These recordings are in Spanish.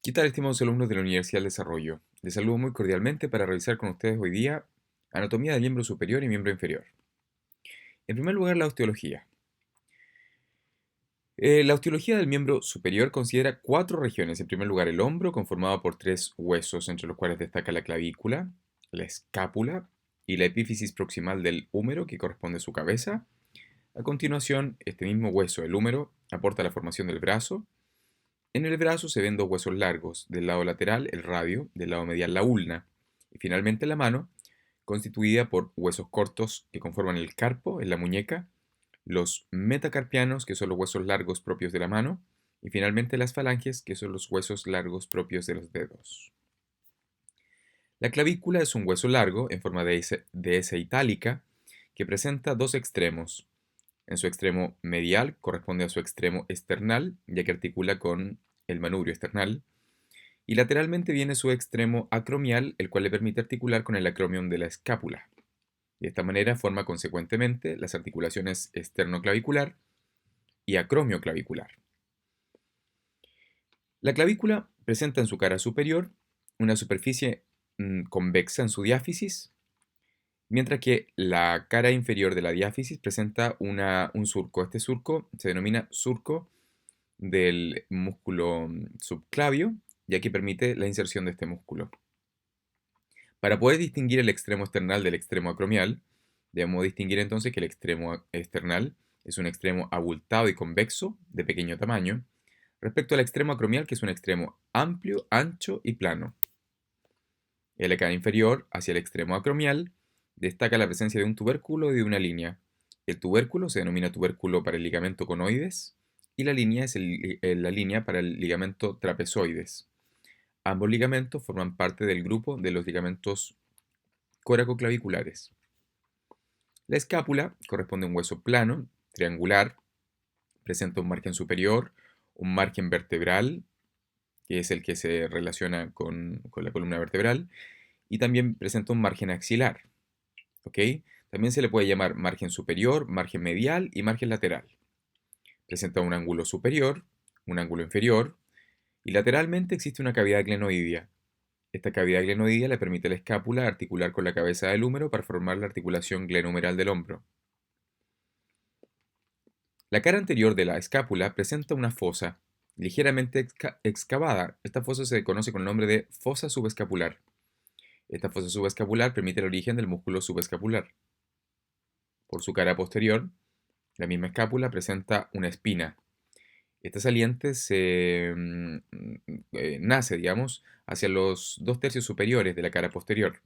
¿Qué tal, estimados alumnos de la Universidad del Desarrollo? Les saludo muy cordialmente para revisar con ustedes hoy día anatomía del miembro superior y miembro inferior. En primer lugar, la osteología. La osteología del miembro superior considera cuatro regiones. En primer lugar, el hombro, conformado por tres huesos, entre los cuales destaca la clavícula, la escápula y la epífisis proximal del húmero, que corresponde a su cabeza. A continuación, este mismo hueso, el húmero, aporta la formación del brazo. En el brazo se ven dos huesos largos, del lado lateral el radio, del lado medial la ulna, y finalmente la mano, constituida por huesos cortos que conforman el carpo en la muñeca, los metacarpianos, que son los huesos largos propios de la mano, y finalmente las falanges, que son los huesos largos propios de los dedos. La clavícula es un hueso largo en forma de S itálica que presenta dos extremos. En su extremo medial corresponde a su extremo esternal, ya que articula con el manubrio esternal, y lateralmente viene su extremo acromial, el cual le permite articular con el acromion de la escápula. De esta manera forma consecuentemente las articulaciones esternoclavicular y acromioclavicular. La clavícula presenta en su cara superior una superficie convexa en su diáfisis, mientras que la cara inferior de la diáfisis presenta un surco. Este surco se denomina surco del músculo subclavio, ya que permite la inserción de este músculo. Para poder distinguir el extremo external del extremo acromial, debemos distinguir entonces que el extremo external es un extremo abultado y convexo, de pequeño tamaño, respecto al extremo acromial, que es un extremo amplio, ancho y plano. En la cara inferior, hacia el extremo acromial, destaca la presencia de un tubérculo y de una línea. El tubérculo se denomina tubérculo para el ligamento conoides y la línea es la línea para el ligamento trapezoides. Ambos ligamentos forman parte del grupo de los ligamentos coracoclaviculares. La escápula corresponde a un hueso plano, triangular, presenta un margen superior, un margen vertebral, que es el que se relaciona con la columna vertebral, y también presenta un margen axilar. ¿Ok? También se le puede llamar margen superior, margen medial y margen lateral. Presenta un ángulo superior, un ángulo inferior, y lateralmente existe una cavidad glenoidea. Esta cavidad glenoidea le permite a la escápula articular con la cabeza del húmero para formar la articulación glenohumeral del hombro. La cara anterior de la escápula presenta una fosa ligeramente excavada. Esta fosa se conoce con el nombre de fosa subescapular. Esta fosa subescapular permite el origen del músculo subescapular. Por su cara posterior, la misma escápula presenta una espina. Esta saliente nace, digamos, hacia los 2/3 superiores de la cara posterior.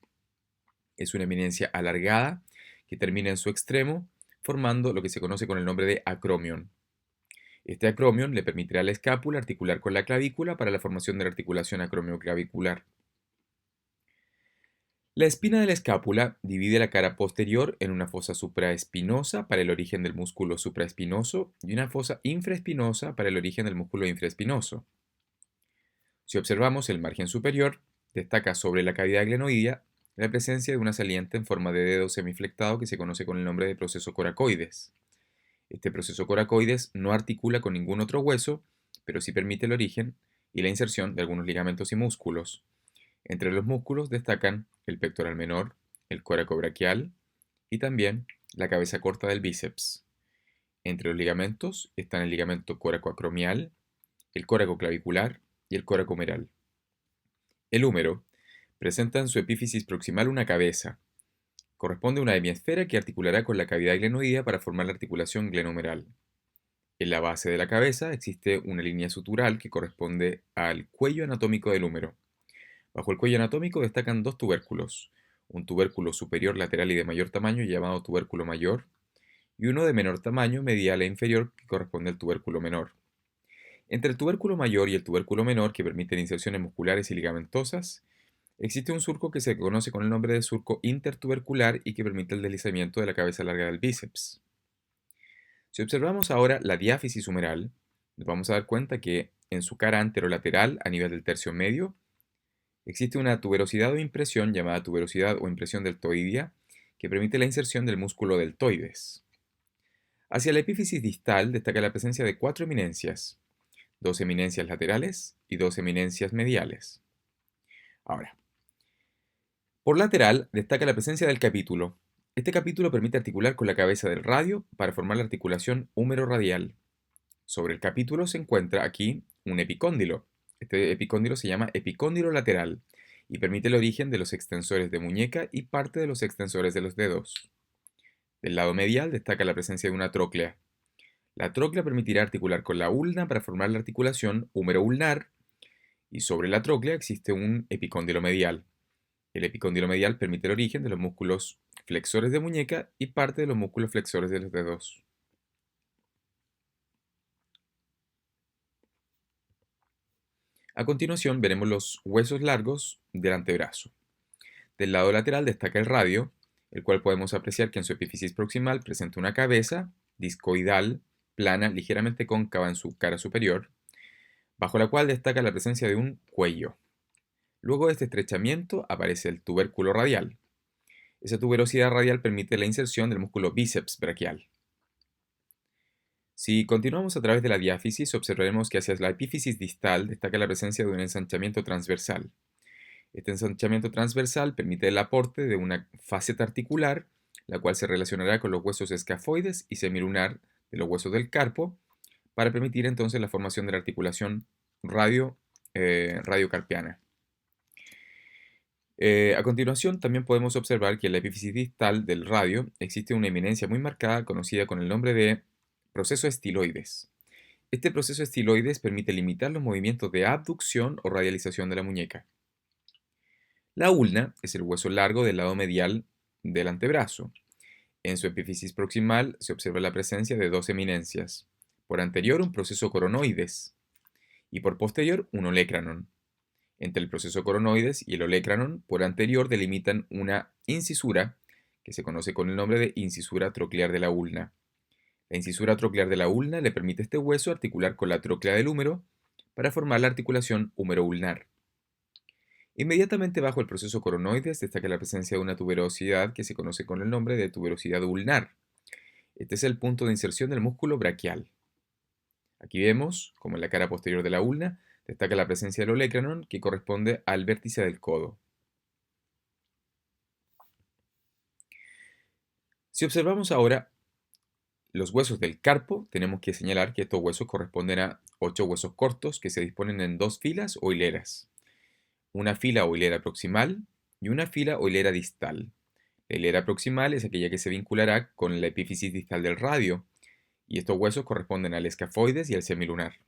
Es una eminencia alargada que termina en su extremo, formando lo que se conoce con el nombre de acromion. Este acromion le permitirá a la escápula articular con la clavícula para la formación de la articulación acromioclavicular. La espina de la escápula divide la cara posterior en una fosa supraespinosa para el origen del músculo supraespinoso y una fosa infraespinosa para el origen del músculo infraespinoso. Si observamos el margen superior, destaca sobre la cavidad glenoidea la presencia de una saliente en forma de dedo semiflectado que se conoce con el nombre de proceso coracoides. Este proceso coracoides no articula con ningún otro hueso, pero sí permite el origen y la inserción de algunos ligamentos y músculos. Entre los músculos destacan el pectoral menor, el coracobraquial y también la cabeza corta del bíceps. Entre los ligamentos están el ligamento coracoacromial, el coracoclavicular y el coracohumeral. El húmero presenta en su epífisis proximal una cabeza. Corresponde a una hemisfera que articulará con la cavidad glenoidea para formar la articulación glenohumeral. En la base de la cabeza existe una línea sutural que corresponde al cuello anatómico del húmero. Bajo el cuello anatómico destacan dos tubérculos, un tubérculo superior lateral y de mayor tamaño llamado tubérculo mayor, y uno de menor tamaño medial e inferior que corresponde al tubérculo menor. Entre el tubérculo mayor y el tubérculo menor, que permiten inserciones musculares y ligamentosas, existe un surco que se conoce con el nombre de surco intertubercular y que permite el deslizamiento de la cabeza larga del bíceps. Si observamos ahora la diáfisis humeral, nos vamos a dar cuenta que en su cara anterolateral, a nivel del tercio medio, existe una tuberosidad o impresión llamada tuberosidad o impresión deltoidea que permite la inserción del músculo deltoides. Hacia la epífisis distal destaca la presencia de cuatro eminencias. dos eminencias laterales y dos eminencias mediales. Ahora, por lateral destaca la presencia del capítulo. Este capítulo permite articular con la cabeza del radio para formar la articulación húmero-radial. Sobre el capítulo se encuentra aquí un epicóndilo. Este epicóndilo se llama epicóndilo lateral y permite el origen de los extensores de muñeca y parte de los extensores de los dedos. Del lado medial destaca la presencia de una tróclea. La tróclea permitirá articular con la ulna para formar la articulación húmero-ulnar y sobre la tróclea existe un epicóndilo medial. El epicóndilo medial permite el origen de los músculos flexores de muñeca y parte de los músculos flexores de los dedos. A continuación veremos los huesos largos del antebrazo. Del lado lateral destaca el radio, el cual podemos apreciar que en su epífisis proximal presenta una cabeza discoidal, plana, ligeramente cóncava en su cara superior, bajo la cual destaca la presencia de un cuello. Luego de este estrechamiento aparece el tubérculo radial. Esa tuberosidad radial permite la inserción del músculo bíceps braquial. Si continuamos a través de la diáfisis, observaremos que hacia la epífisis distal destaca la presencia de un ensanchamiento transversal. Este ensanchamiento transversal permite el aporte de una faceta articular, la cual se relacionará con los huesos escafoides y semilunar de los huesos del carpo, para permitir entonces la formación de la articulación radiocarpiana. A continuación, también podemos observar que en la epífisis distal del radio existe una eminencia muy marcada conocida con el nombre de proceso estiloides. Este proceso estiloides permite limitar los movimientos de abducción o radialización de la muñeca. La ulna es el hueso largo del lado medial del antebrazo. En su epífisis proximal se observa la presencia de dos eminencias. Por anterior, un proceso coronoides y por posterior, un olecranon. Entre el proceso coronoides y el olecranon, por anterior, delimitan una incisura que se conoce con el nombre de incisura troclear de la ulna. La incisura troclear de la ulna le permite a este hueso articular con la tróclea del húmero para formar la articulación húmero-ulnar. Inmediatamente bajo el proceso coronoides destaca la presencia de una tuberosidad que se conoce con el nombre de tuberosidad ulnar. Este es el punto de inserción del músculo braquial. Aquí vemos, como en la cara posterior de la ulna, destaca la presencia del olecranon que corresponde al vértice del codo. Si observamos ahora los huesos del carpo, tenemos que señalar que estos huesos corresponden a 8 huesos cortos que se disponen en dos filas o hileras. Una fila o hilera proximal y una fila o hilera distal. La hilera proximal es aquella que se vinculará con la epífisis distal del radio, y estos huesos corresponden al escafoides y al semilunar.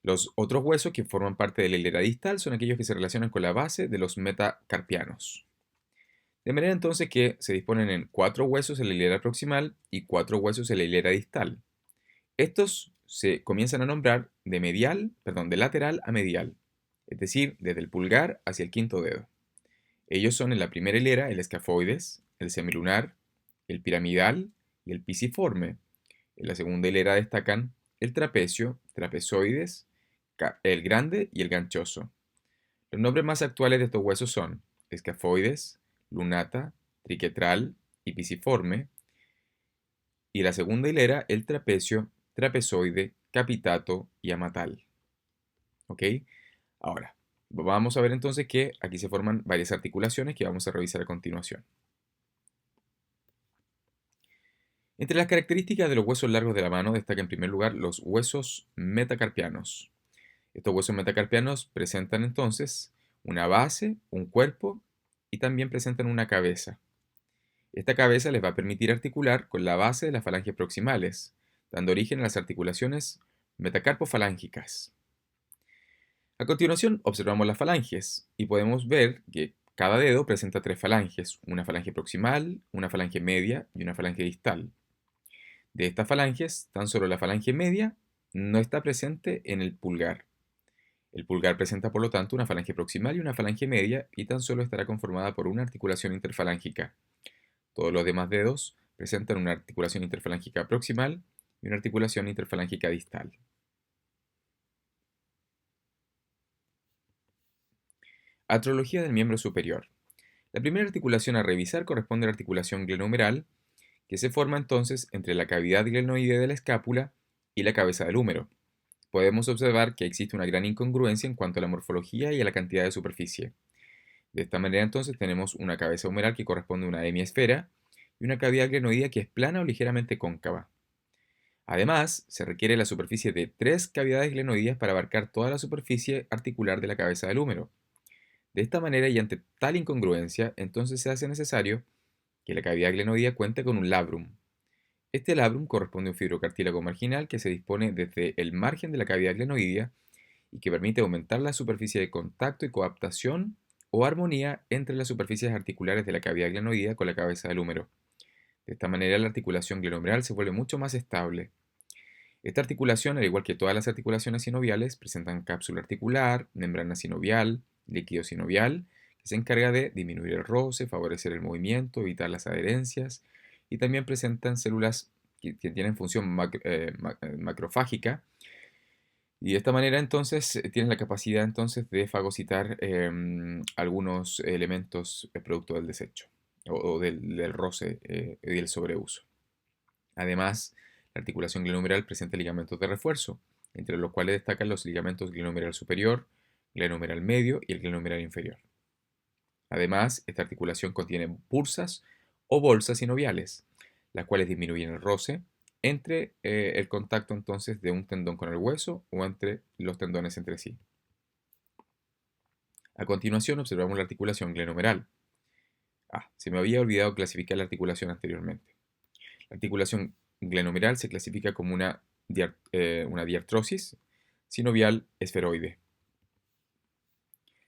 Los otros huesos que forman parte de la hilera distal son aquellos que se relacionan con la base de los metacarpianos. De manera entonces que se disponen en 4 huesos en la hilera proximal y 4 huesos en la hilera distal. Estos se comienzan a nombrar de lateral a medial, es decir, desde el pulgar hacia el quinto dedo. Ellos son en la primera hilera el escafoides, el semilunar, el piramidal y el pisiforme. En la segunda hilera destacan el trapecio, trapezoides, el grande y el ganchoso. Los nombres más actuales de estos huesos son escafoides, lunata, triquetral y pisiforme. Y la segunda hilera el trapecio, trapezoide, capitato y amatal. ¿Ok? Ahora, vamos a ver entonces que aquí se forman varias articulaciones que vamos a revisar a continuación. Entre las características de los huesos largos de la mano destaca en primer lugar los huesos metacarpianos. Estos huesos metacarpianos presentan entonces una base, un cuerpo y también presentan una cabeza. Esta cabeza les va a permitir articular con la base de las falanges proximales, dando origen a las articulaciones metacarpofalángicas. A continuación observamos las falanges y podemos ver que cada dedo presenta 3 falanges, una falange proximal, una falange media y una falange distal. De estas falanges, tan solo la falange media no está presente en el pulgar. El pulgar presenta por lo tanto una falange proximal y una falange media y tan solo estará conformada por una articulación interfalángica. Todos los demás dedos presentan una articulación interfalángica proximal y una articulación interfalángica distal. Atrología del miembro superior. La primera articulación a revisar corresponde a la articulación glenohumeral, que se forma entonces entre la cavidad glenoide de la escápula y la cabeza del húmero. podemos observar que existe una gran incongruencia en cuanto a la morfología y a la cantidad de superficie. De esta manera entonces tenemos una cabeza humeral que corresponde a una hemisfera y una cavidad glenoidea que es plana o ligeramente cóncava. Además, se requiere la superficie de 3 cavidades glenoideas para abarcar toda la superficie articular de la cabeza del húmero. De esta manera y ante tal incongruencia, entonces se hace necesario que la cavidad glenoidea cuente con un labrum. Este labrum corresponde a un fibrocartílago marginal que se dispone desde el margen de la cavidad glenoidea y que permite aumentar la superficie de contacto y coaptación o armonía entre las superficies articulares de la cavidad glenoidea con la cabeza del húmero. De esta manera la articulación glenohumeral se vuelve mucho más estable. Esta articulación, al igual que todas las articulaciones sinoviales, presentan cápsula articular, membrana sinovial, líquido sinovial, que se encarga de disminuir el roce, favorecer el movimiento, evitar las adherencias, y también presentan células que tienen función macrofágica, y de esta manera entonces tienen la capacidad entonces de fagocitar algunos elementos producto del desecho o del roce y del sobreuso. Además, la articulación glenohumeral presenta ligamentos de refuerzo, entre los cuales destacan los ligamentos glenohumeral superior, glenohumeral medio y el glenohumeral inferior. Además, esta articulación contiene bursas o bolsas sinoviales, las cuales disminuyen el roce entre el contacto entonces de un tendón con el hueso o entre los tendones entre sí. A continuación observamos la articulación glenohumeral. Se me había olvidado clasificar la articulación anteriormente. La articulación glenohumeral se clasifica como una diartrosis sinovial esferoide.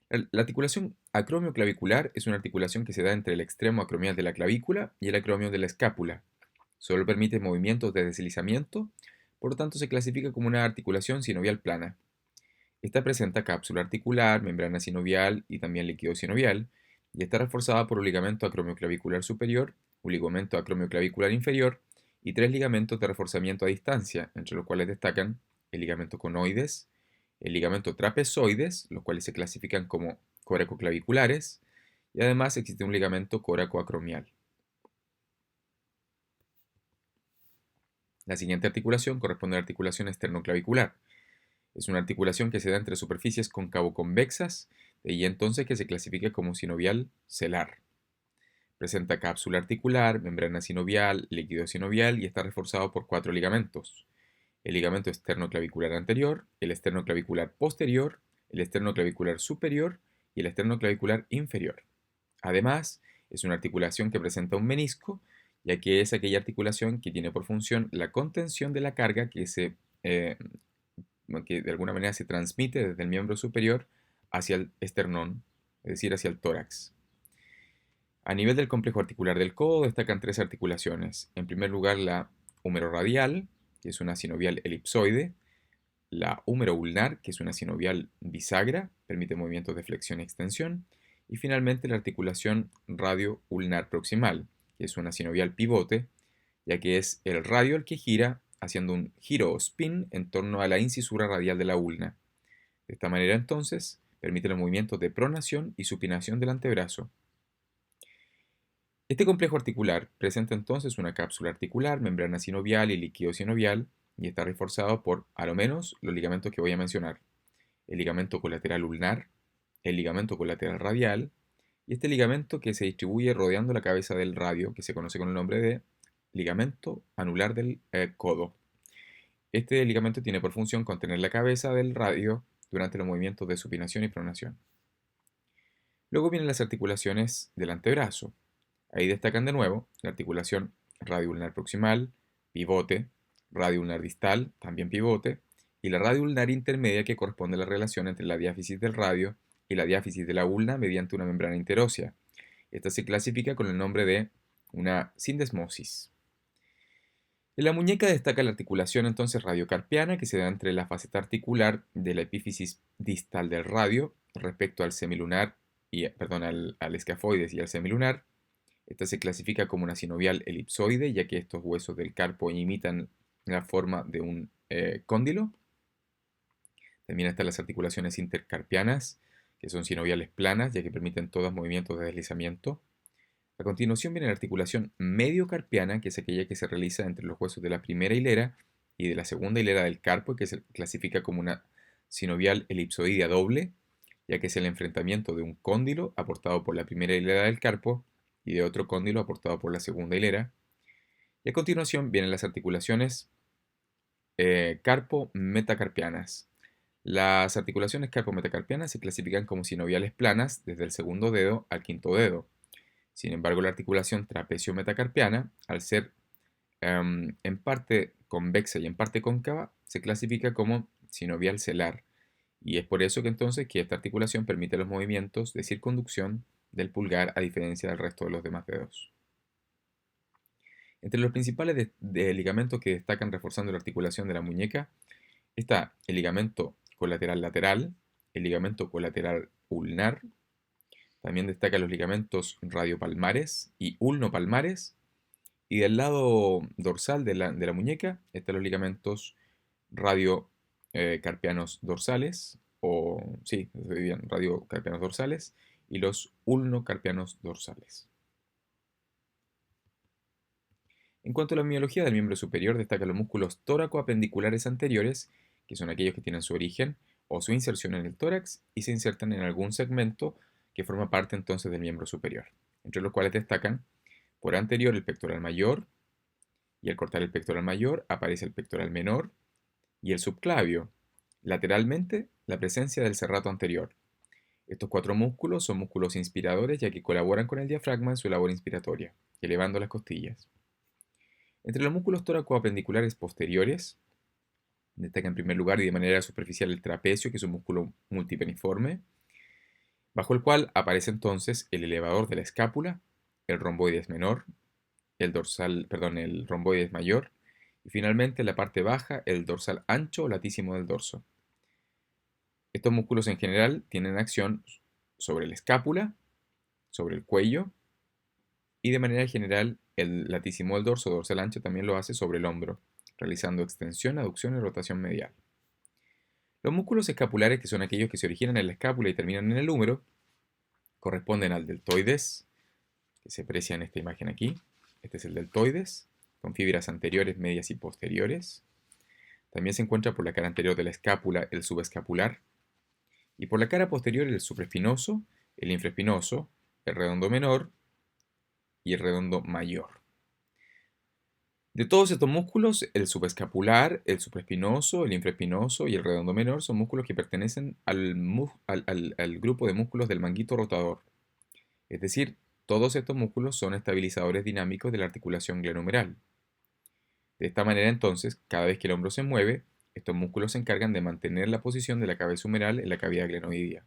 La articulación acromioclavicular es una articulación que se da entre el extremo acromial de la clavícula y el acromio de la escápula. Solo permite movimientos de deslizamiento, por lo tanto se clasifica como una articulación sinovial plana. Esta presenta cápsula articular, membrana sinovial y también líquido sinovial, y está reforzada por un ligamento acromioclavicular superior, un ligamento acromioclavicular inferior y 3 ligamentos de reforzamiento a distancia, entre los cuales destacan el ligamento conoides, el ligamento trapezoides, los cuales se clasifican como coracoclaviculares, y además existe un ligamento coracoacromial. La siguiente articulación corresponde a la articulación esternoclavicular. Es una articulación que se da entre superficies cóncavo-convexas, de ahí entonces que se clasifica como sinovial celar. Presenta cápsula articular, membrana sinovial, líquido sinovial y está reforzado por 4 ligamentos: el ligamento esternoclavicular anterior, el esternoclavicular posterior, el esternoclavicular superior y el esternoclavicular inferior. Además, es una articulación que presenta un menisco, ya que es aquella articulación que tiene por función la contención de la carga que de alguna manera se transmite desde el miembro superior hacia el esternón, es decir, hacia el tórax. A nivel del complejo articular del codo destacan 3 articulaciones. En primer lugar, la húmero-radial, que es una sinovial elipsoide; la húmero-ulnar, que es una sinovial bisagra, permite movimientos de flexión y extensión; y finalmente la articulación radio-ulnar proximal, que es una sinovial pivote, ya que es el radio el que gira, haciendo un giro o spin en torno a la incisura radial de la ulna. De esta manera entonces permite los movimientos de pronación y supinación del antebrazo. Este complejo articular presenta entonces una cápsula articular, membrana sinovial y líquido sinovial, y está reforzado por, a lo menos, los ligamentos que voy a mencionar: el ligamento colateral ulnar, el ligamento colateral radial, y este ligamento que se distribuye rodeando la cabeza del radio, que se conoce con el nombre de ligamento anular del codo. Este ligamento tiene por función contener la cabeza del radio durante los movimientos de supinación y pronación. Luego vienen las articulaciones del antebrazo. Ahí destacan de nuevo la articulación radioulnar proximal, pivote, radioulnar distal, también pivote, y la radioulnar intermedia, que corresponde a la relación entre la diáfisis del radio y la diáfisis de la ulna mediante una membrana interósea. Esta se clasifica con el nombre de una sindesmosis. En la muñeca destaca la articulación entonces radiocarpiana, que se da entre la faceta articular de la epífisis distal del radio respecto al semilunar al escafoides y al semilunar. Esta se clasifica como una sinovial elipsoide, ya que estos huesos del carpo imitan la forma de un cóndilo. También están las articulaciones intercarpianas, que son sinoviales planas, ya que permiten todos movimientos de deslizamiento. A continuación viene la articulación mediocarpiana, que es aquella que se realiza entre los huesos de la primera hilera y de la segunda hilera del carpo, que se clasifica como una sinovial elipsoidea doble, ya que es el enfrentamiento de un cóndilo aportado por la primera hilera del carpo y de otro cóndilo aportado por la segunda hilera. Y a continuación vienen las articulaciones carpo-metacarpianas. Las articulaciones carpo-metacarpianas se clasifican como sinoviales planas desde el segundo dedo al quinto dedo. Sin embargo, la articulación trapecio-metacarpiana, al ser en parte convexa y en parte cóncava, se clasifica como sinovial celar. Y es por eso que entonces que esta articulación permite los movimientos de circunducción del pulgar a diferencia del resto de los demás dedos. Entre los principales ligamentos que destacan reforzando la articulación de la muñeca está el ligamento colateral lateral, el ligamento colateral ulnar, también destacan los ligamentos radiopalmares y ulnopalmares, y del lado dorsal de la muñeca están los ligamentos radiocarpianos dorsales, o sí, radiocarpianos dorsales, y los ulnocarpianos dorsales. En cuanto a la miología del miembro superior, destacan los músculos tóraco-apendiculares anteriores, que son aquellos que tienen su origen o su inserción en el tórax y se insertan en algún segmento que forma parte entonces del miembro superior, entre los cuales destacan por anterior el pectoral mayor, y al cortar el pectoral mayor aparece el pectoral menor y el subclavio. Lateralmente, la presencia del serrato anterior. Estos cuatro músculos son músculos inspiradores ya que colaboran con el diafragma en su labor inspiratoria, elevando las costillas. Entre los músculos tóraco-apendiculares posteriores, destaca en primer lugar y de manera superficial el trapecio, que es un músculo multipeniforme, bajo el cual aparece entonces el elevador de la escápula, el romboides menor, el romboides mayor, y finalmente en la parte baja el dorsal ancho o latísimo del dorso. Estos músculos en general tienen acción sobre la escápula, sobre el cuello, y de manera general el latísimo del dorso, dorsal ancho, también lo hace sobre el hombro, realizando extensión, aducción y rotación medial. Los músculos escapulares, que son aquellos que se originan en la escápula y terminan en el húmero, corresponden al deltoides, que se aprecia en esta imagen aquí. Este es el deltoides, con fibras anteriores, medias y posteriores. También se encuentra por la cara anterior de la escápula el subescapular, y por la cara posterior el supraespinoso, el infraespinoso, el redondo menor y el redondo mayor. De todos estos músculos, el subescapular, el supraespinoso, el infraespinoso y el redondo menor son músculos que pertenecen al grupo de músculos del manguito rotador. Es decir, todos estos músculos son estabilizadores dinámicos de la articulación glenohumeral. De esta manera, entonces, cada vez que el hombro se mueve, estos músculos se encargan de mantener la posición de la cabeza humeral en la cavidad glenoidea.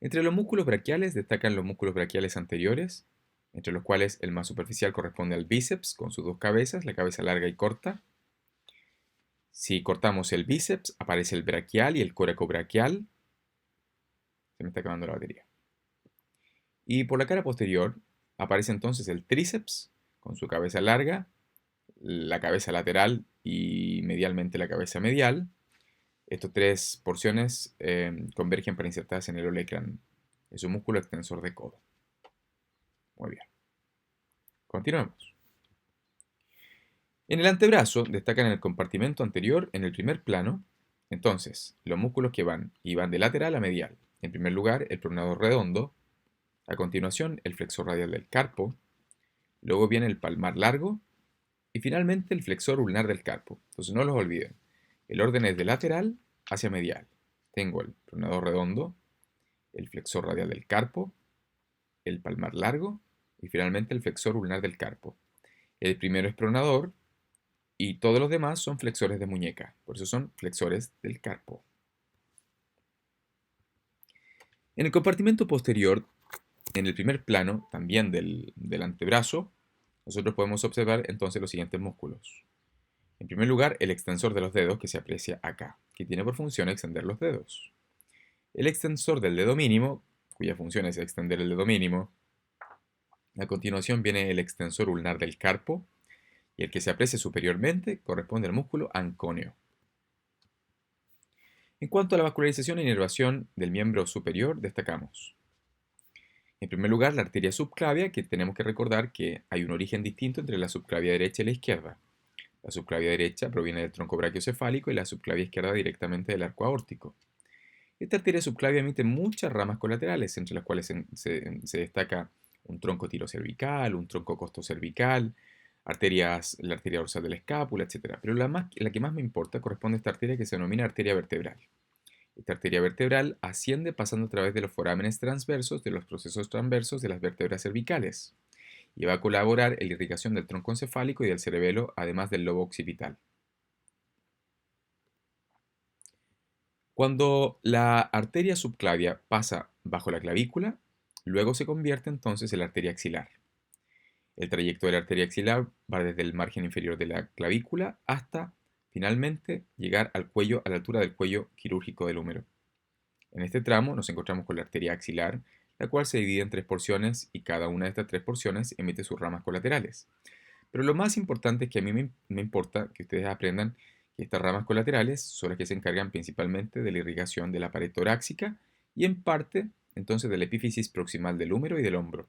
Entre los músculos braquiales destacan los músculos braquiales anteriores, entre los cuales el más superficial corresponde al bíceps, con sus dos cabezas, la cabeza larga y corta. Si cortamos el bíceps, aparece el braquial y el coracobraquial. Se me está acabando la batería. Y por la cara posterior aparece entonces el tríceps, con su cabeza larga, la cabeza lateral y medialmente la cabeza medial. Estas tres porciones convergen para insertarse en el olecran. Es un músculo extensor de codo. Muy bien. Continuemos. En el antebrazo destacan en el compartimento anterior en el primer plano, entonces, los músculos que van de lateral a medial. En primer lugar, el pronador redondo, a continuación, el flexor radial del carpo, luego viene el palmar largo y finalmente el flexor ulnar del carpo. Entonces no los olviden. El orden es de lateral hacia medial. Tengo el pronador redondo, el flexor radial del carpo, el palmar largo y finalmente el flexor ulnar del carpo. El primero es pronador y todos los demás son flexores de muñeca, por eso son flexores del carpo. En el compartimento posterior, en el primer plano, también del antebrazo, nosotros podemos observar entonces los siguientes músculos. En primer lugar, el extensor de los dedos, que se aprecia acá, que tiene por función extender los dedos. El extensor del dedo mínimo, cuya función es extender el dedo mínimo. A continuación viene el extensor ulnar del carpo, y el que se aprecia superiormente corresponde al músculo anconeo. En cuanto a la vascularización e inervación del miembro superior, destacamos. En primer lugar, la arteria subclavia, que tenemos que recordar que hay un origen distinto entre la subclavia derecha y la izquierda. La subclavia derecha proviene del tronco brachiocefálico y la subclavia izquierda directamente del arco aórtico. Esta arteria subclavia emite muchas ramas colaterales, entre las cuales se destaca un tronco tirocervical, un tronco costocervical, la arteria dorsal de la escápula, etc. Pero la que más me importa corresponde a esta arteria que se denomina arteria vertebral. Esta arteria vertebral asciende pasando a través de los forámenes transversos de los procesos transversos de las vértebras cervicales y va a colaborar en la irrigación del tronco encefálico y del cerebelo, además del lobo occipital. Cuando la arteria subclavia pasa bajo la clavícula, luego se convierte entonces en la arteria axilar. El trayecto de la arteria axilar va desde el margen inferior de la clavícula hasta, finalmente, llegar al cuello, a la altura del cuello quirúrgico del húmero. En este tramo nos encontramos con la arteria axilar, la cual se divide en 3 porciones y cada una de estas 3 porciones emite sus ramas colaterales. Pero lo más importante es que a mí me importa que ustedes aprendan que estas ramas colaterales son las que se encargan principalmente de la irrigación de la pared torácica y en parte entonces de la epífisis proximal del húmero y del hombro.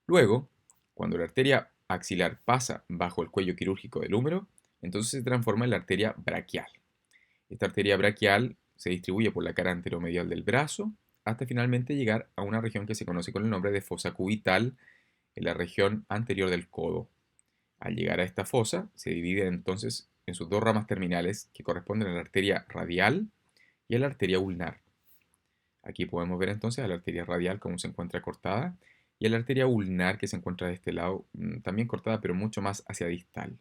Luego, cuando la arteria axilar pasa bajo el cuello quirúrgico del húmero, entonces se transforma en la arteria braquial. Esta arteria braquial se distribuye por la cara anteromedial del brazo hasta finalmente llegar a una región que se conoce con el nombre de fosa cubital en la región anterior del codo. Al llegar a esta fosa, se divide entonces en sus dos ramas terminales que corresponden a la arteria radial y a la arteria ulnar. Aquí podemos ver entonces a la arteria radial cómo se encuentra cortada y a la arteria ulnar que se encuentra de este lado también cortada pero mucho más hacia distal.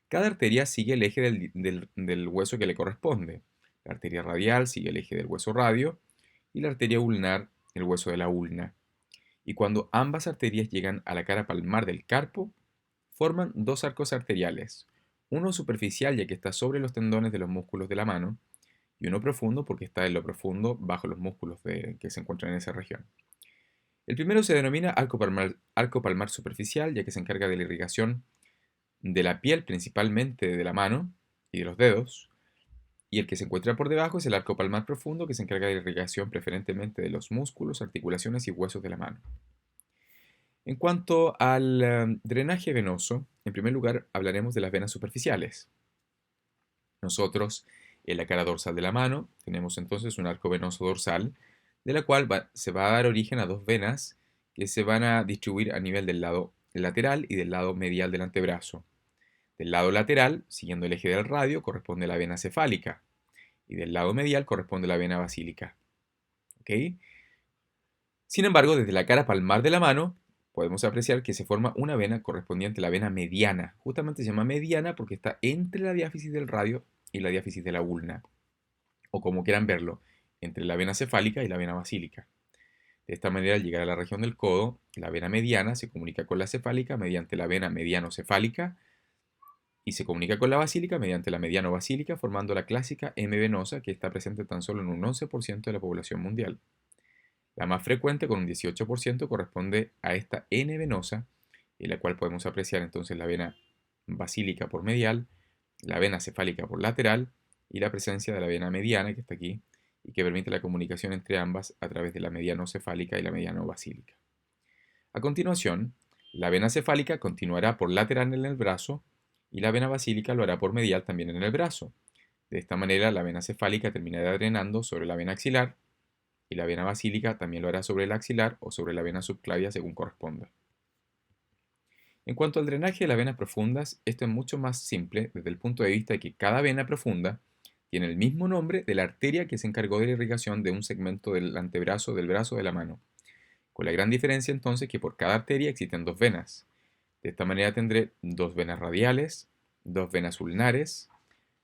Cada arteria sigue el eje del hueso que le corresponde. La arteria radial sigue el eje del hueso radio y la arteria ulnar el hueso de la ulna. Y cuando ambas arterias llegan a la cara palmar del carpo, forman dos arcos arteriales, uno superficial ya que está sobre los tendones de los músculos de la mano y uno profundo porque está en lo profundo bajo los músculos que se encuentran en esa región. El primero se denomina arco palmar superficial ya que se encarga de la irrigación de la piel principalmente de la mano y de los dedos, y el que se encuentra por debajo es el arco palmar profundo que se encarga de la irrigación preferentemente de los músculos, articulaciones y huesos de la mano. En cuanto al drenaje venoso, en primer lugar hablaremos de las venas superficiales. Nosotros, en la cara dorsal de la mano, tenemos entonces un arco venoso dorsal, de la cual se va a dar origen a dos venas que se van a distribuir a nivel del lado lateral y del lado medial del antebrazo. Del lado lateral, siguiendo el eje del radio, corresponde la vena cefálica y del lado medial corresponde la vena basílica. ¿Okay? Sin embargo, desde la cara palmar de la mano, podemos apreciar que se forma una vena correspondiente a la vena mediana. Justamente se llama mediana porque está entre la diáfisis del radio y la diáfisis de la ulna, o como quieran verlo, entre la vena cefálica y la vena basílica. De esta manera, al llegar a la región del codo, la vena mediana se comunica con la cefálica mediante la vena medianocefálica y se comunica con la basílica mediante la mediano-basílica, formando la clásica M venosa que está presente tan solo en un 11% de la población mundial. La más frecuente, con un 18%, corresponde a esta N venosa, en la cual podemos apreciar entonces la vena basílica por medial, la vena cefálica por lateral y la presencia de la vena mediana que está aquí y que permite la comunicación entre ambas a través de la mediano-cefálica y la mediano-basílica. A continuación, la vena cefálica continuará por lateral en el brazo y la vena basílica lo hará por medial también en el brazo. De esta manera, la vena cefálica terminará drenando sobre la vena axilar y la vena basílica también lo hará sobre el axilar o sobre la vena subclavia según corresponda. En cuanto al drenaje de las venas profundas, esto es mucho más simple desde el punto de vista de que cada vena profunda tiene el mismo nombre de la arteria que se encargó de la irrigación de un segmento del antebrazo del brazo de la mano, con la gran diferencia entonces que por cada arteria existen dos venas. De esta manera tendré dos venas radiales, dos venas ulnares,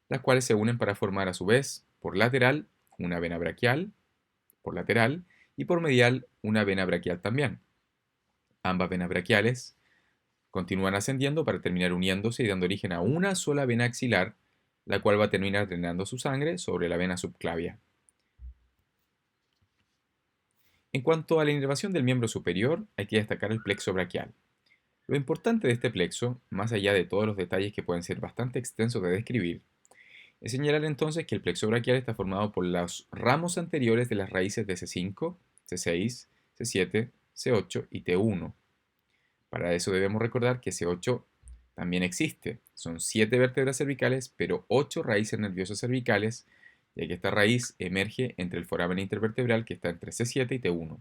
las cuales se unen para formar a su vez por lateral una vena braquial, por lateral, y por medial una vena braquial también. Ambas venas braquiales continúan ascendiendo para terminar uniéndose y dando origen a una sola vena axilar, la cual va a terminar drenando su sangre sobre la vena subclavia. En cuanto a la inervación del miembro superior, hay que destacar el plexo braquial. Lo importante de este plexo, más allá de todos los detalles que pueden ser bastante extensos de describir, es señalar entonces que el plexo braquial está formado por los ramos anteriores de las raíces de C5, C6, C7, C8 y T1. Para eso debemos recordar que C8 también existe. Son 7 vértebras cervicales, pero 8 raíces nerviosas cervicales, ya que esta raíz emerge entre el foramen intervertebral que está entre C7 y T1.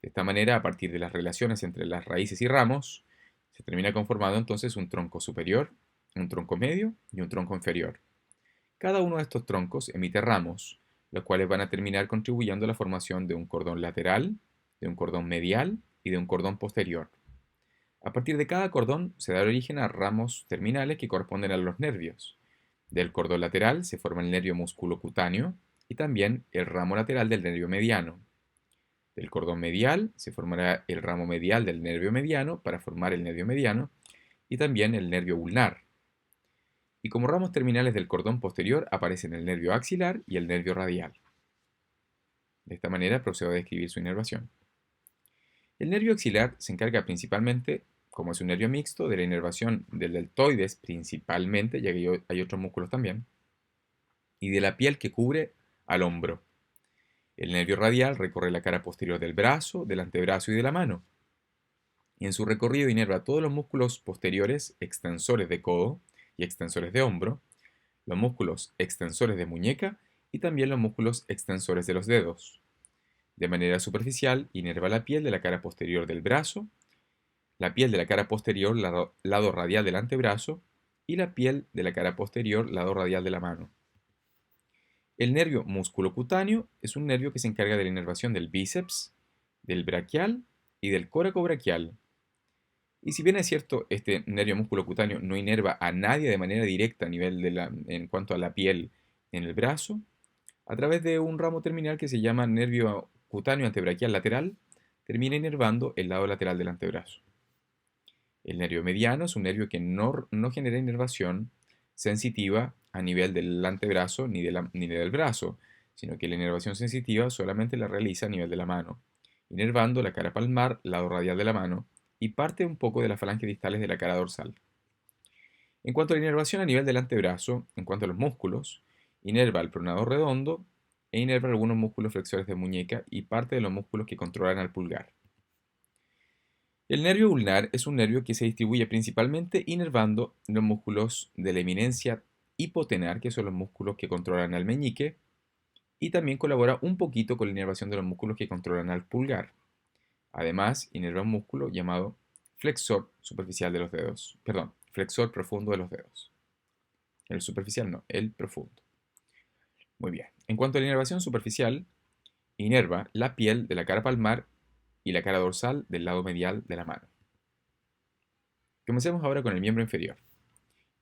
De esta manera, a partir de las relaciones entre las raíces y ramos, se termina conformando entonces un tronco superior, un tronco medio y un tronco inferior. Cada uno de estos troncos emite ramos, los cuales van a terminar contribuyendo a la formación de un cordón lateral, de un cordón medial y de un cordón posterior. A partir de cada cordón se da origen a ramos terminales que corresponden a los nervios. Del cordón lateral se forma el nervio musculocutáneo y también el ramo lateral del nervio mediano. Del cordón medial se formará el ramo medial del nervio mediano para formar el nervio mediano y también el nervio ulnar. Y como ramos terminales del cordón posterior aparecen el nervio axilar y el nervio radial. De esta manera procedo a describir su inervación. El nervio axilar se encarga principalmente, como es un nervio mixto, de la inervación del deltoides principalmente, ya que hay otros músculos también, y de la piel que cubre al hombro. El nervio radial recorre la cara posterior del brazo, del antebrazo y de la mano. Y en su recorrido inerva todos los músculos posteriores extensores de codo y extensores de hombro, los músculos extensores de muñeca y también los músculos extensores de los dedos. De manera superficial, inerva la piel de la cara posterior del brazo, la piel de la cara posterior, lado radial del antebrazo, y la piel de la cara posterior, lado radial de la mano. El nervio musculocutáneo es un nervio que se encarga de la inervación del bíceps, del braquial y del coracobraquial. Y si bien es cierto, este nervio musculocutáneo no inerva a nadie de manera directa a nivel en cuanto a la piel en el brazo, a través de un ramo terminal que se llama nervio cutáneo antebraquial lateral, termina inervando el lado lateral del antebrazo. El nervio mediano es un nervio que no genera inervación sensitiva a nivel del antebrazo ni del brazo, sino que la inervación sensitiva solamente la realiza a nivel de la mano, inervando la cara palmar, lado radial de la mano, y parte un poco de las falanges distales de la cara dorsal. En cuanto a la inervación a nivel del antebrazo, en cuanto a los músculos, inerva el pronador redondo e inerva algunos músculos flexores de muñeca y parte de los músculos que controlan al pulgar. El nervio ulnar es un nervio que se distribuye principalmente inervando los músculos de la eminencia hipotenar, que son los músculos que controlan al meñique, y también colabora un poquito con la inervación de los músculos que controlan al pulgar. Además, inerva un músculo llamado flexor superficial de los dedos, perdón, flexor profundo de los dedos. El superficial no, el profundo. Muy bien. En cuanto a la inervación superficial, inerva la piel de la cara palmar y la cara dorsal del lado medial de la mano. Comencemos ahora con el miembro inferior.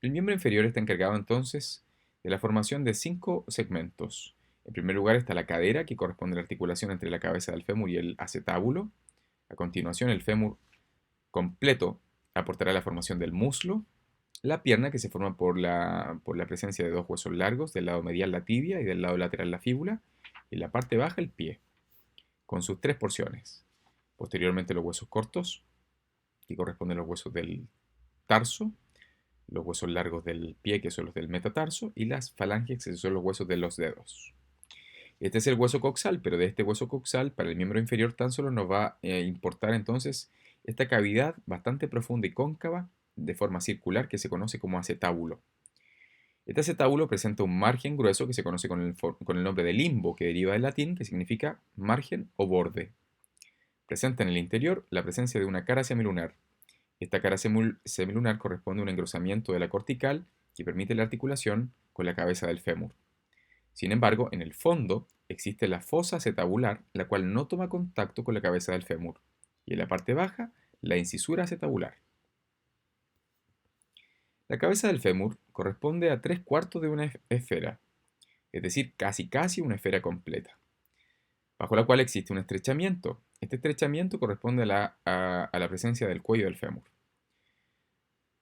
El miembro inferior está encargado entonces de la formación de 5 segmentos. En primer lugar está la cadera, que corresponde a la articulación entre la cabeza del fémur y el acetábulo. A continuación, el fémur completo aportará la formación del muslo. La pierna, que se forma por la presencia de 2 huesos largos, del lado medial la tibia y del lado lateral la fíbula. Y en la parte baja el pie, con sus 3 porciones. Posteriormente los huesos cortos, que corresponden a los huesos del tarso, los huesos largos del pie, que son los del metatarso, y las falanges, que son los huesos de los dedos. Este es el hueso coxal, pero de este hueso coxal para el miembro inferior tan solo nos va a importar entonces esta cavidad bastante profunda y cóncava de forma circular que se conoce como acetábulo. Este acetábulo presenta un margen grueso que se conoce con el nombre de limbo, que deriva del latín, que significa margen o borde. Presenta en el interior la presencia de una cara semilunar. Esta cara semilunar corresponde a un engrosamiento de la cortical que permite la articulación con la cabeza del fémur. Sin embargo, en el fondo existe la fosa acetabular, la cual no toma contacto con la cabeza del fémur, y en la parte baja, la incisura acetabular. La cabeza del fémur corresponde a 3/4 de una esfera, es decir, casi una esfera completa, bajo la cual existe un estrechamiento. Este estrechamiento corresponde a la presencia del cuello del fémur.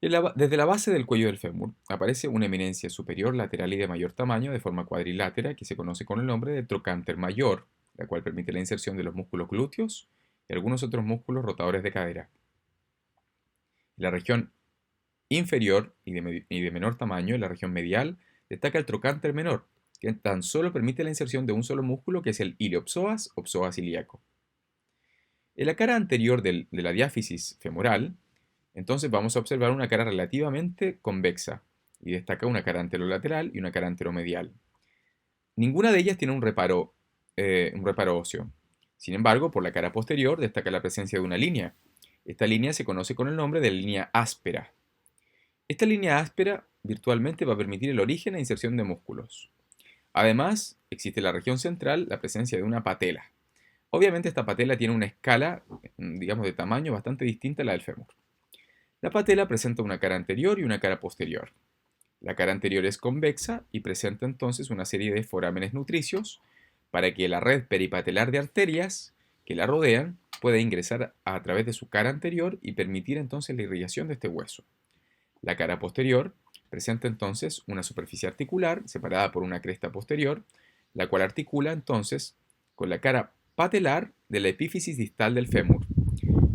Desde la base del cuello del fémur aparece una eminencia superior, lateral y de mayor tamaño de forma cuadrilátera que se conoce con el nombre de trocánter mayor, la cual permite la inserción de los músculos glúteos y algunos otros músculos rotadores de cadera. En la región inferior y de menor tamaño, en la región medial, destaca el trocánter menor, que tan solo permite la inserción de un solo músculo que es el iliopsoas o psoas ilíaco. En la cara anterior de la diáfisis femoral Entonces vamos a observar una cara relativamente convexa y destaca una cara anterolateral y una cara anteromedial. Ninguna de ellas tiene un reparo óseo. Sin embargo, por la cara posterior destaca la presencia de una línea. Esta línea se conoce con el nombre de línea áspera. Esta línea áspera virtualmente va a permitir el origen e inserción de músculos. Además, existe en la región central la presencia de una patela. Obviamente esta patela tiene una escala, digamos, de tamaño bastante distinta a la del fémur. La patela presenta una cara anterior y una cara posterior. La cara anterior es convexa y presenta entonces una serie de forámenes nutricios para que la red peripatelar de arterias que la rodean pueda ingresar a través de su cara anterior y permitir entonces la irrigación de este hueso. La cara posterior presenta entonces una superficie articular separada por una cresta posterior, la cual articula entonces con la cara patelar de la epífisis distal del fémur.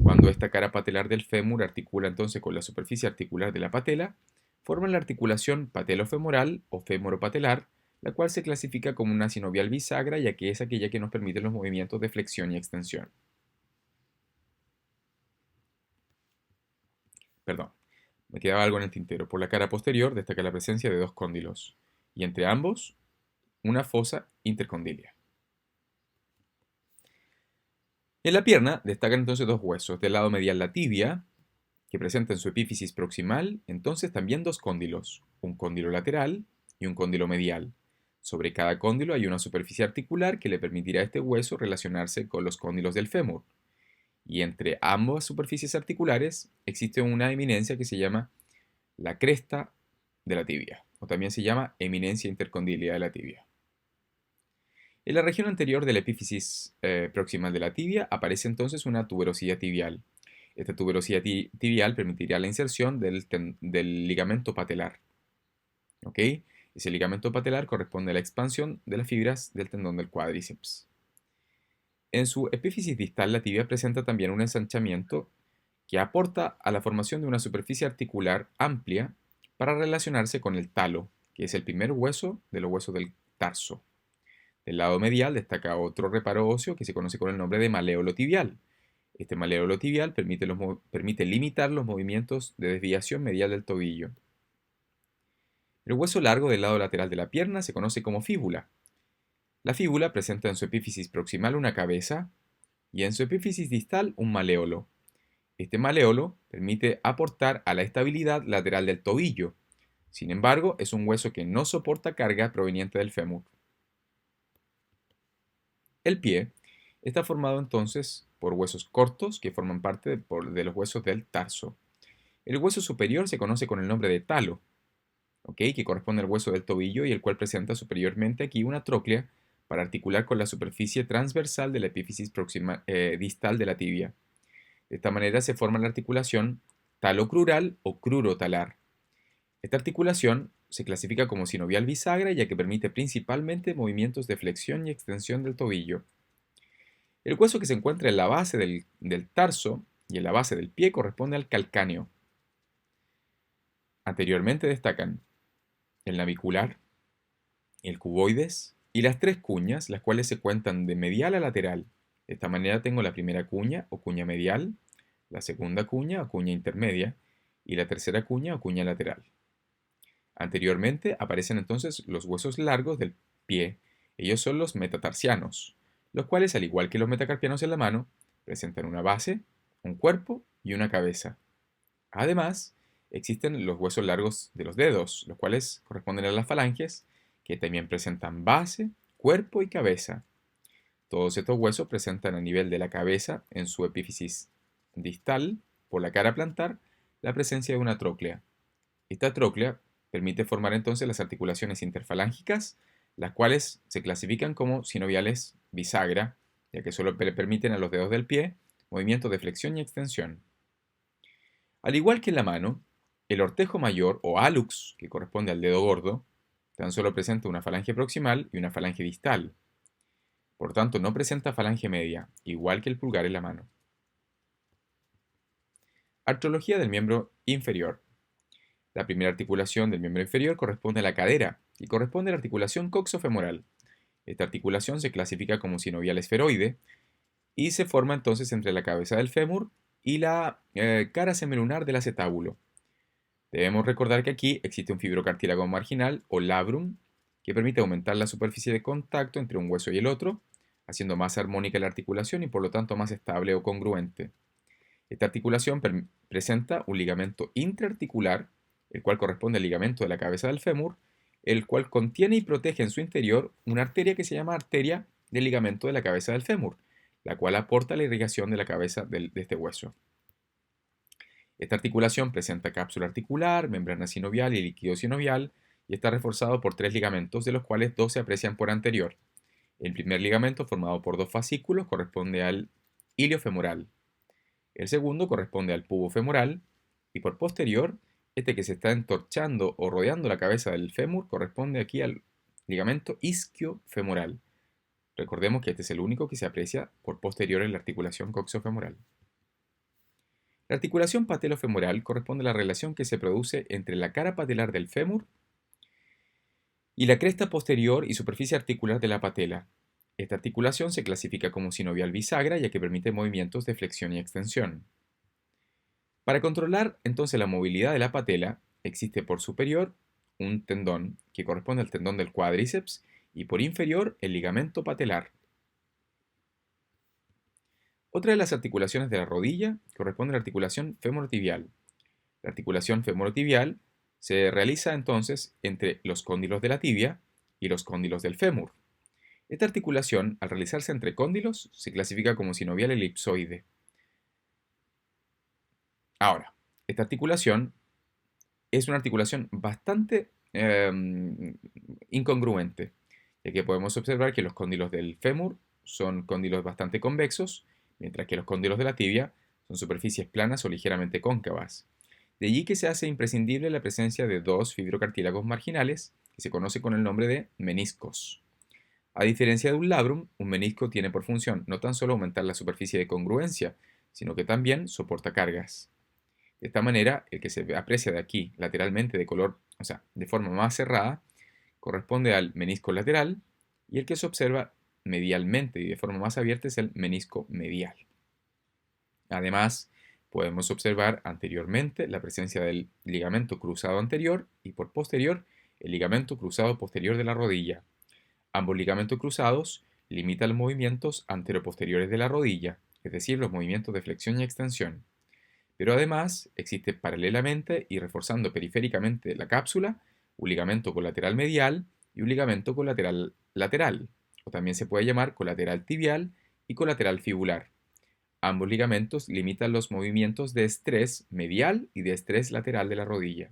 Cuando esta cara patelar del fémur articula entonces con la superficie articular de la patela, forman la articulación patelofemoral o femoropatelar, la cual se clasifica como una sinovial bisagra, ya que es aquella que nos permite los movimientos de flexión y extensión. Perdón, me quedaba algo en el tintero. Por la cara posterior destaca la presencia de dos cóndilos, y entre ambos una fosa intercondilia. En la pierna destacan entonces dos huesos. Del lado medial la tibia, que presenta en su epífisis proximal entonces también dos cóndilos, un cóndilo lateral y un cóndilo medial. Sobre cada cóndilo hay una superficie articular que le permitirá a este hueso relacionarse con los cóndilos del fémur. Y entre ambas superficies articulares existe una eminencia que se llama la cresta de la tibia, o también se llama eminencia intercondilia de la tibia. En la región anterior de la epífisis proximal de la tibia aparece entonces una tuberosidad tibial. Esta tuberosidad tibial permitirá la inserción del ligamento patelar. ¿Ok? Ese ligamento patelar corresponde a la expansión de las fibras del tendón del cuádriceps. En su epífisis distal, la tibia presenta también un ensanchamiento que aporta a la formación de una superficie articular amplia para relacionarse con el talo, que es el primer hueso de los huesos del tarso. Del lado medial destaca otro reparo óseo que se conoce con el nombre de maléolo tibial. Este maléolo tibial permite limitar los movimientos de desviación medial del tobillo. El hueso largo del lado lateral de la pierna se conoce como fíbula. La fíbula presenta en su epífisis proximal una cabeza y en su epífisis distal un maléolo. Este maléolo permite aportar a la estabilidad lateral del tobillo. Sin embargo, es un hueso que no soporta carga proveniente del fémur. El pie está formado entonces por huesos cortos que forman parte de los huesos del tarso. El hueso superior se conoce con el nombre de talo, que corresponde al hueso del tobillo y el cual presenta superiormente aquí una tróclea para articular con la superficie transversal de la epífisis distal de la tibia. De esta manera se forma la articulación talocrural o crurotalar. Esta articulación se clasifica como sinovial bisagra ya que permite principalmente movimientos de flexión y extensión del tobillo. El hueso que se encuentra en la base del tarso y en la base del pie corresponde al calcáneo. Anteriormente destacan el navicular, el cuboides y las tres cuñas, las cuales se cuentan de medial a lateral. De esta manera tengo la primera cuña o cuña medial, la segunda cuña o cuña intermedia y la tercera cuña o cuña lateral. Anteriormente aparecen entonces los huesos largos del pie. Ellos son los metatarsianos, los cuales, al igual que los metacarpianos en la mano, presentan una base, un cuerpo y una cabeza. Además, existen los huesos largos de los dedos, los cuales corresponden a las falanges, que también presentan base, cuerpo y cabeza. Todos estos huesos presentan a nivel de la cabeza, en su epífisis distal, por la cara plantar, la presencia de una tróclea. Esta tróclea permite formar entonces las articulaciones interfalángicas, las cuales se clasifican como sinoviales bisagra, ya que solo le permiten a los dedos del pie movimientos de flexión y extensión. Al igual que en la mano, el ortejo mayor o hallux, que corresponde al dedo gordo, tan solo presenta una falange proximal y una falange distal. Por tanto, no presenta falange media, igual que el pulgar en la mano. Artrología del miembro inferior. La primera articulación del miembro inferior corresponde a la cadera y corresponde a la articulación coxofemoral. Esta articulación se clasifica como sinovial esferoide y se forma entonces entre la cabeza del fémur y la cara semilunar del acetábulo. Debemos recordar que aquí existe un fibrocartílago marginal o labrum que permite aumentar la superficie de contacto entre un hueso y el otro, haciendo más armónica la articulación y por lo tanto más estable o congruente. Esta articulación presenta un ligamento intraarticular, el cual corresponde al ligamento de la cabeza del fémur, el cual contiene y protege en su interior una arteria que se llama arteria del ligamento de la cabeza del fémur, la cual aporta la irrigación de la cabeza de este hueso. Esta articulación presenta cápsula articular, membrana sinovial y líquido sinovial y está reforzado por 3 ligamentos, de los cuales 2 se aprecian por anterior. El primer ligamento, formado por 2 fascículos, corresponde al ilio femoral. El segundo corresponde al pubo femoral y por posterior, este que se está entorchando o rodeando la cabeza del fémur corresponde aquí al ligamento isquiofemoral. Recordemos que este es el único que se aprecia por posterior en la articulación coxofemoral. La articulación patelofemoral corresponde a la relación que se produce entre la cara patelar del fémur y la cresta posterior y superficie articular de la patela. Esta articulación se clasifica como sinovial bisagra ya que permite movimientos de flexión y extensión. Para controlar entonces la movilidad de la patela, existe por superior un tendón que corresponde al tendón del cuádriceps y por inferior el ligamento patelar. Otra de las articulaciones de la rodilla corresponde a la articulación femorotibial. La articulación femorotibial se realiza entonces entre los cóndilos de la tibia y los cóndilos del fémur. Esta articulación, al realizarse entre cóndilos, se clasifica como sinovial elipsoide. Ahora, esta articulación es una articulación bastante incongruente, ya que podemos observar que los cóndilos del fémur son cóndilos bastante convexos, mientras que los cóndilos de la tibia son superficies planas o ligeramente cóncavas. De allí que se hace imprescindible la presencia de 2 fibrocartílagos marginales, que se conoce con el nombre de meniscos. A diferencia de un labrum, un menisco tiene por función no tan solo aumentar la superficie de congruencia, sino que también soporta cargas. De esta manera, el que se aprecia de aquí lateralmente de color, o sea, de forma más cerrada, corresponde al menisco lateral y el que se observa medialmente y de forma más abierta es el menisco medial. Además, podemos observar anteriormente la presencia del ligamento cruzado anterior y por posterior el ligamento cruzado posterior de la rodilla. Ambos ligamentos cruzados limitan los movimientos anteroposteriores de la rodilla, es decir, los movimientos de flexión y extensión. Pero además existe paralelamente y reforzando periféricamente la cápsula un ligamento colateral medial y un ligamento colateral lateral, o también se puede llamar colateral tibial y colateral fibular. Ambos ligamentos limitan los movimientos de estrés medial y de estrés lateral de la rodilla.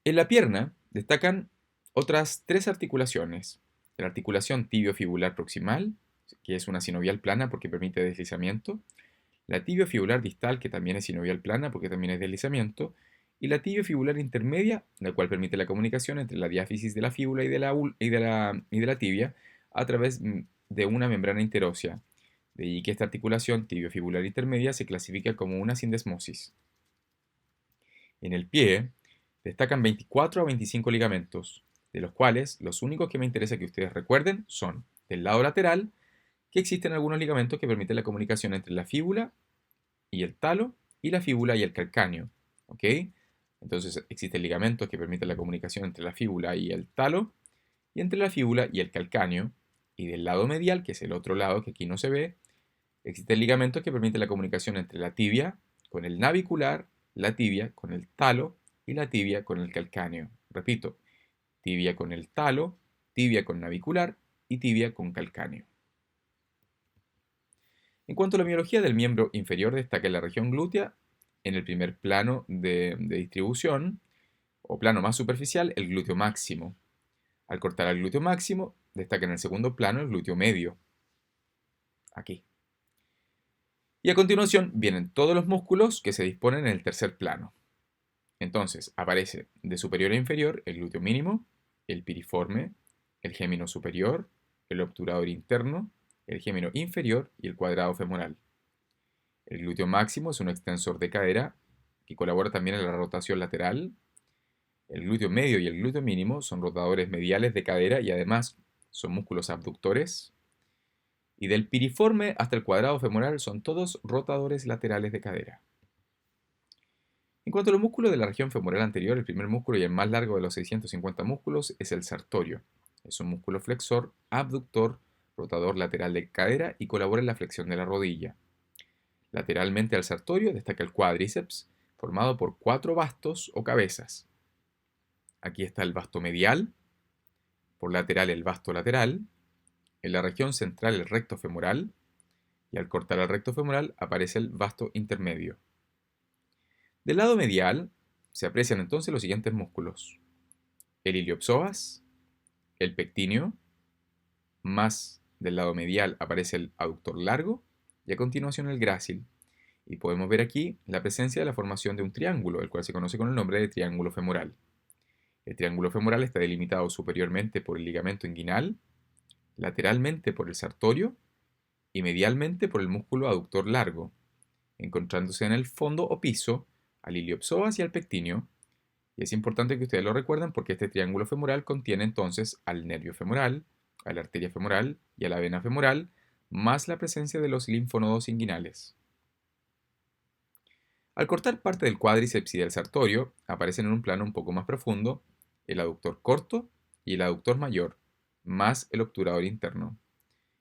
En la pierna destacan otras 3 articulaciones. La articulación tibiofibular proximal, que es una sinovial plana porque permite deslizamiento, la tibiofibular distal, que también es sinovial plana porque también es deslizamiento, y la tibiofibular intermedia, la cual permite la comunicación entre la diáfisis de la fíbula y de la tibia a través de una membrana interósea. De allí que esta articulación tibiofibular intermedia se clasifica como una sindesmosis. En el pie destacan 24 a 25 ligamentos, de los cuales los únicos que me interesa que ustedes recuerden son del lado lateral, que existen algunos ligamentos que permiten la comunicación entre la fíbula y el talo y la fíbula y el calcáneo. ¿Ok? Entonces existen ligamentos que permiten la comunicación entre la fíbula y el talo y entre la fíbula y el calcáneo. Y del lado medial, que es el otro lado que aquí no se ve, existen ligamentos que permiten la comunicación entre la tibia con el navicular, la tibia con el talo y la tibia con el calcáneo. Repito, tibia con el talo, tibia con navicular y tibia con calcáneo. En cuanto a la miología del miembro inferior, destaca en la región glútea, en el primer plano de distribución, o plano más superficial, el glúteo máximo. Al cortar al glúteo máximo, destaca en el segundo plano el glúteo medio, aquí. Y a continuación vienen todos los músculos que se disponen en el tercer plano. Entonces aparece de superior a inferior el glúteo mínimo, el piriforme, el gémino superior, el obturador interno, el gémino inferior y el cuadrado femoral. El glúteo máximo es un extensor de cadera que colabora también en la rotación lateral. El glúteo medio y el glúteo mínimo son rotadores mediales de cadera y además son músculos abductores. Y del piriforme hasta el cuadrado femoral son todos rotadores laterales de cadera. En cuanto a los músculos de la región femoral anterior, el primer músculo y el más largo de los 650 músculos es el sartorio. Es un músculo flexor, abductor, rotador lateral de cadera y colabora en la flexión de la rodilla. Lateralmente al sartorio destaca el cuádriceps, formado por 4 bastos o cabezas. Aquí está el basto medial, por lateral el basto lateral, en la región central el recto femoral, y al cortar el recto femoral aparece el basto intermedio. Del lado medial se aprecian entonces los siguientes músculos: el iliopsoas, el pectíneo, más del lado medial aparece el aductor largo y a continuación el grácil. Y podemos ver aquí la presencia de la formación de un triángulo, el cual se conoce con el nombre de triángulo femoral. El triángulo femoral está delimitado superiormente por el ligamento inguinal, lateralmente por el sartorio y medialmente por el músculo aductor largo, encontrándose en el fondo o piso al iliopsoas y al pectíneo. Y es importante que ustedes lo recuerden porque este triángulo femoral contiene entonces al nervio femoral, a la arteria femoral y a la vena femoral, más la presencia de los linfonodos inguinales. Al cortar parte del cuádriceps y del sartorio, aparecen en un plano un poco más profundo el aductor corto y el aductor mayor, más el obturador interno.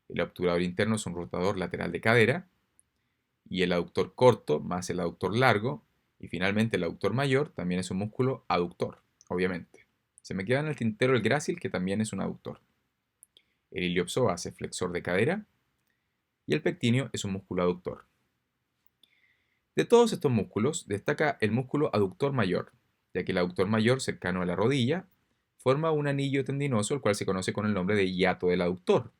El obturador interno es un rotador lateral de cadera, y el aductor corto más el aductor largo, y finalmente el aductor mayor también es un músculo aductor, obviamente. Se me queda en el tintero el grácil, que también es un aductor. El iliopsoas es flexor de cadera, y el pectíneo es un músculo aductor. De todos estos músculos, destaca el músculo aductor mayor, ya que el aductor mayor, cercano a la rodilla, forma un anillo tendinoso, el cual se conoce con el nombre de hiato del aductor.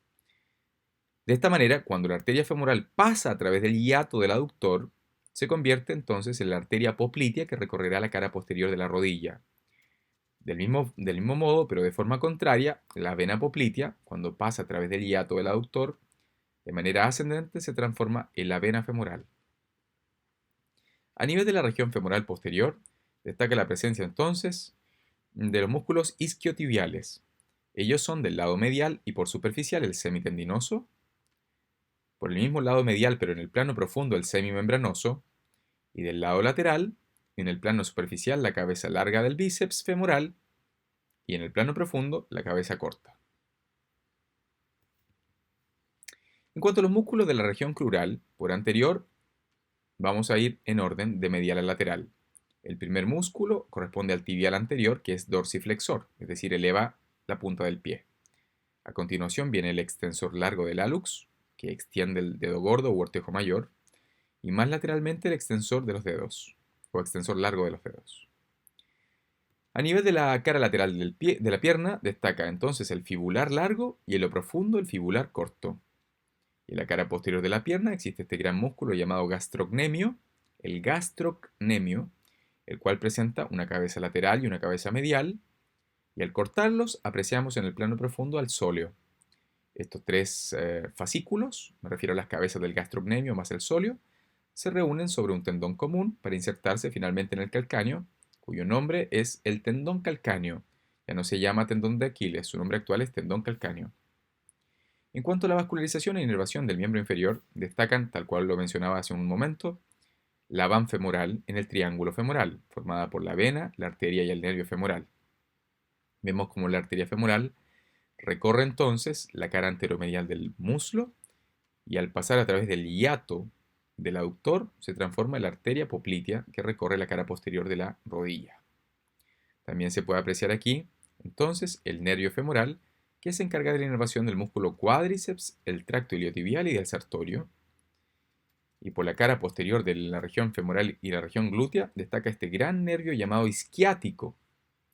De esta manera, cuando la arteria femoral pasa a través del hiato del aductor, se convierte entonces en la arteria poplitea que recorrerá la cara posterior de la rodilla. Del mismo modo, pero de forma contraria, la vena poplitea, cuando pasa a través del hiato del aductor, de manera ascendente se transforma en la vena femoral. A nivel de la región femoral posterior, destaca la presencia entonces de los músculos isquiotibiales. Ellos son del lado medial y por superficial el semitendinoso, por el mismo lado medial pero en el plano profundo el semimembranoso, y del lado lateral, en el plano superficial la cabeza larga del bíceps femoral y en el plano profundo la cabeza corta. En cuanto a los músculos de la región crural, por anterior, vamos a ir en orden de medial a lateral. El primer músculo corresponde al tibial anterior, que es dorsiflexor, es decir, eleva la punta del pie. A continuación viene el extensor largo del hallux, que extiende el dedo gordo u ortejo mayor, y más lateralmente el extensor de los dedos, o extensor largo de los dedos. A nivel de la cara lateral de la pierna, destaca entonces el fibular largo y en lo profundo el fibular corto. En la cara posterior de la pierna existe este gran músculo llamado gastrocnemio, el gastrocnemio, el cual presenta una cabeza lateral y una cabeza medial, y al cortarlos apreciamos en el plano profundo al sóleo. Estos tres fascículos, me refiero a las cabezas del gastrocnemio más el sóleo, se reúnen sobre un tendón común para insertarse finalmente en el calcáneo, cuyo nombre es el tendón calcáneo. Ya no se llama tendón de Aquiles, su nombre actual es tendón calcáneo. En cuanto a la vascularización e inervación del miembro inferior, destacan, tal cual lo mencionaba hace un momento, la van femoral en el triángulo femoral, formada por la vena, la arteria y el nervio femoral. Vemos como la arteria femoral recorre entonces la cara anteromedial del muslo y al pasar a través del hiato del aductor se transforma en la arteria poplitea que recorre la cara posterior de la rodilla. También se puede apreciar aquí entonces el nervio femoral que se encarga de la inervación del músculo cuádriceps, el tracto iliotibial y del sartorio. Y por la cara posterior de la región femoral y la región glútea destaca este gran nervio llamado isquiático,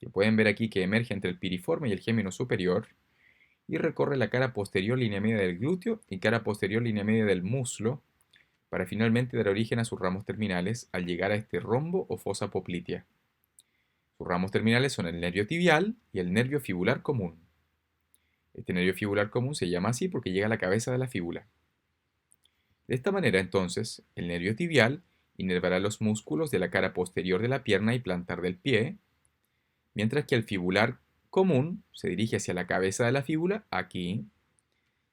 que pueden ver aquí que emerge entre el piriforme y el gémino superior y recorre la cara posterior línea media del glúteo y cara posterior línea media del muslo para finalmente dar origen a sus ramos terminales al llegar a este rombo o fosa poplitea. Sus ramos terminales son el nervio tibial y el nervio fibular común. Este nervio fibular común se llama así porque llega a la cabeza de la fíbula. De esta manera, entonces, el nervio tibial inervará los músculos de la cara posterior de la pierna y plantar del pie, mientras que el fibular común se dirige hacia la cabeza de la fíbula, aquí,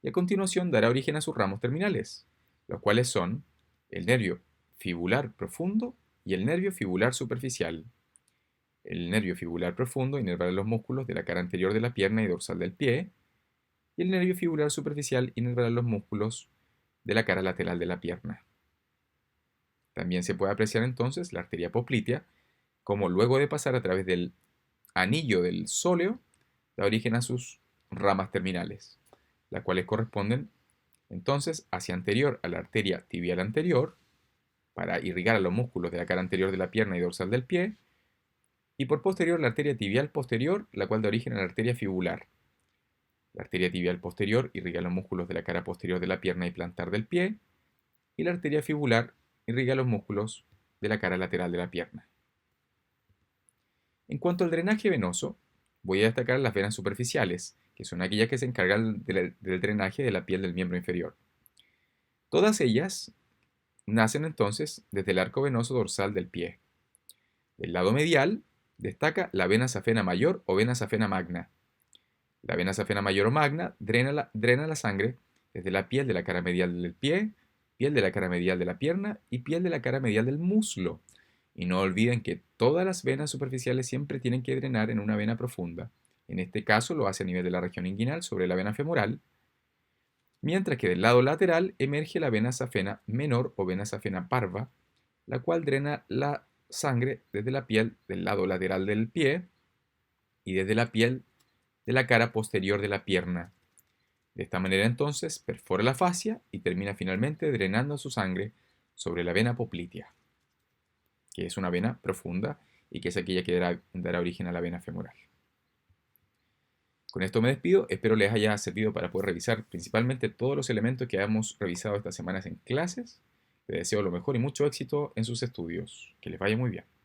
y a continuación dará origen a sus ramos terminales, los cuales son el nervio fibular profundo y el nervio fibular superficial. El nervio fibular profundo inervará los músculos de la cara anterior de la pierna y dorsal del pie, y el nervio fibular superficial inervará los músculos de la cara lateral de la pierna. También se puede apreciar entonces la arteria poplitea, como luego de pasar a través del anillo del sóleo, da origen a sus ramas terminales, las cuales corresponden entonces hacia anterior a la arteria tibial anterior, para irrigar a los músculos de la cara anterior de la pierna y dorsal del pie, y por posterior la arteria tibial posterior, la cual da origen a la arteria fibular. La arteria tibial posterior irriga los músculos de la cara posterior de la pierna y plantar del pie, y la arteria fibular irriga los músculos de la cara lateral de la pierna. En cuanto al drenaje venoso, voy a destacar las venas superficiales, que son aquellas que se encargan del drenaje de la piel del miembro inferior. Todas ellas nacen entonces desde el arco venoso dorsal del pie. Del lado medial destaca la vena safena mayor o vena safena magna. La vena safena mayor o magna drena la sangre desde la piel de la cara medial del pie, piel de la cara medial de la pierna y piel de la cara medial del muslo. Y no olviden que todas las venas superficiales siempre tienen que drenar en una vena profunda. En este caso lo hace a nivel de la región inguinal sobre la vena femoral, mientras que del lado lateral emerge la vena safena menor o vena safena parva, la cual drena la sangre desde la piel del lado lateral del pie y desde la piel de la cara posterior de la pierna. De esta manera entonces perfora la fascia y termina finalmente drenando su sangre sobre la vena poplitea, que es una vena profunda y que es aquella que dará origen a la vena femoral. Con esto me despido, espero les haya servido para poder revisar principalmente todos los elementos que hemos revisado estas semanas en clases. Les deseo lo mejor y mucho éxito en sus estudios. Que les vaya muy bien.